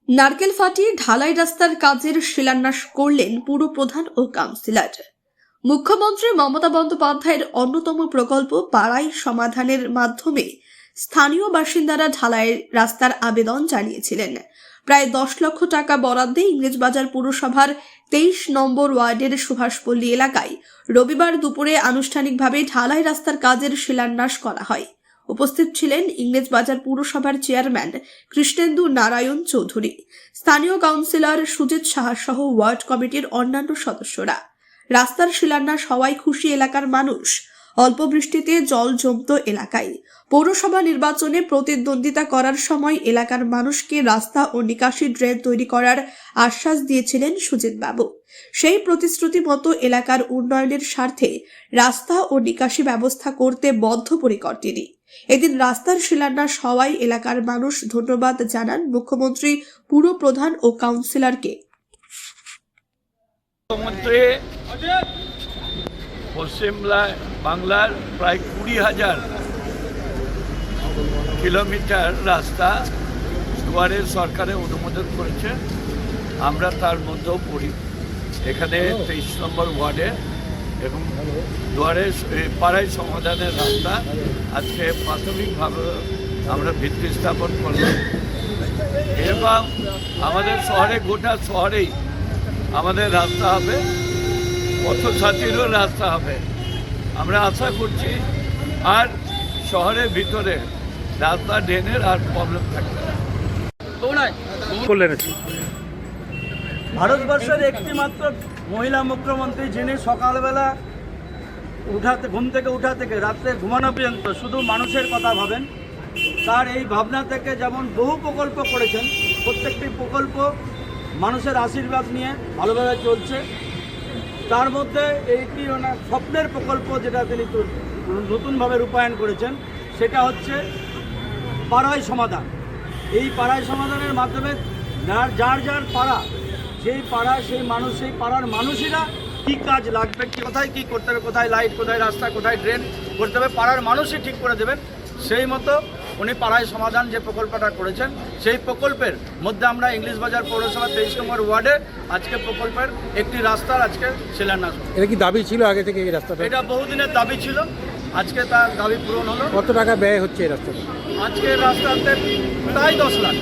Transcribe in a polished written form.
নারকেল ফাটিয়ে ঢালাই রাস্তার কাজের শিলান্যাস করলেন পুরপ্রধান ও কাউন্সিলর। মুখ্যমন্ত্রী মমতা বন্দ্যোপাধ্যায়ের অন্যতম প্রকল্প পাড়াই সমাধানের মাধ্যমে স্থানীয় বাসিন্দারা ঢালাইয়ের রাস্তার আবেদন জানিয়েছিলেন। প্রায় 10 লক্ষ টাকা বরাদ্দে ইংরেজবাজার পুরসভার 23 নম্বর ওয়ার্ডের সুভাষপল্লী এলাকায় রবিবার দুপুরে আনুষ্ঠানিকভাবে ঢালাই রাস্তার কাজের শিলান্যাস করা হয়। উপস্থিত ছিলেন ইংরেজবাজার পুরসভার চেয়ারম্যান কৃষ্ণেন্দু নারায়ণ চৌধুরী, স্থানীয় কাউন্সিলর সুজিত সাহা সহ ওয়ার্ড কমিটির অন্যান্য সদস্যরা। রাস্তার শিলান্যাস হওয়ায় খুশি এলাকার মানুষ। অল্প বৃষ্টিতে জল জমত এলাকায়। পৌরসভা নির্বাচনে প্রতিদ্বন্দ্বিতা করার সময় এলাকার মানুষকে রাস্তা ও নিকাশি ড্রেন তৈরি করার আশ্বাস দিয়েছিলেন সুজিত বাবু। সেই প্রতিশ্রুতি মতো এলাকার উন্নয়নের স্বার্থে রাস্তা ও নিকাশি ব্যবস্থা করতে বদ্ধপরিকর তিনি। এদিন রাস্তার শিলান্যাস হওয়ায় এলাকার মানুষ ধন্যবাদ জানান মুখ্যমন্ত্রী, পুরপ্রধান ও কাউন্সিলরকে। পশ্চিম বাংলার প্রায় 20,000 কিলোমিটার রাস্তা দুয়ারের সরকারে অনুমোদন করেছে। আমরা তার মধ্যেও পড়ি। এখানে 23 নম্বর ওয়ার্ডে এবং দুয়ারে পাড়াই সমাধানের রাস্তা আজকে প্রাথমিকভাবে আমরা ভিত্তি স্থাপন করলাম। এবং আমাদের শহরে, গোটা শহরেই আমাদের রাস্তা হবে, পথসাথীরও রাস্তা হবে। আমরা আশা করছি আর শহরের ভিতরে রাস্তা ড্রেনের আর প্রবলেম থাকবে না। ভারতবর্ষের একটি মাত্র মহিলা মুখ্যমন্ত্রী যিনি সকালবেলা ঘুম থেকে উঠা থেকে রাত্রে ঘুমানো পর্যন্ত শুধু মানুষের কথা ভাবেন। তার এই ভাবনা থেকে যেমন বহু প্রকল্প করেছেন, প্রত্যেকটি প্রকল্প মানুষের আশীর্বাদ নিয়ে ভালোভাবে চলছে। তার মধ্যে এইটি ওনার স্বপ্নের প্রকল্প যেটা তিনি নতুনভাবে রূপায়ণ করেছেন, সেটা হচ্ছে পাড়াই সমাধান। এই পাড়াই সমাধানের মাধ্যমে যার যার পাড়া, যেই পাড়া সেই মানুষ, সেই পাড়ার মানুষেরা কী কাজ লাগবে, কোথায় কী করতে হবে, কোথায় লাইট, কোথায় রাস্তা, কোথায় ড্রেন করতে হবে, পাড়ার মানুষই ঠিক করে দেবেন। সেই মতো উনি পাড়াই সমাধান যে প্রকল্পটা করেছেন, সেই প্রকল্পের মধ্যে আমরা ইংলিশবাজার পৌরসভা 23 নম্বর ওয়ার্ডে আজকে প্রকল্পের একটি রাস্তার আজকে শিলান্যাস। এটা কি দাবি ছিল আগে থেকে এই রাস্তাটা? এটা বহুদিনের দাবি ছিল, আজকে তার দাবি পূরণ হলো। কত টাকা ব্যয় হচ্ছে এই রাস্তাটা? আজকে রাস্তাতে প্রায় 10 লাখ।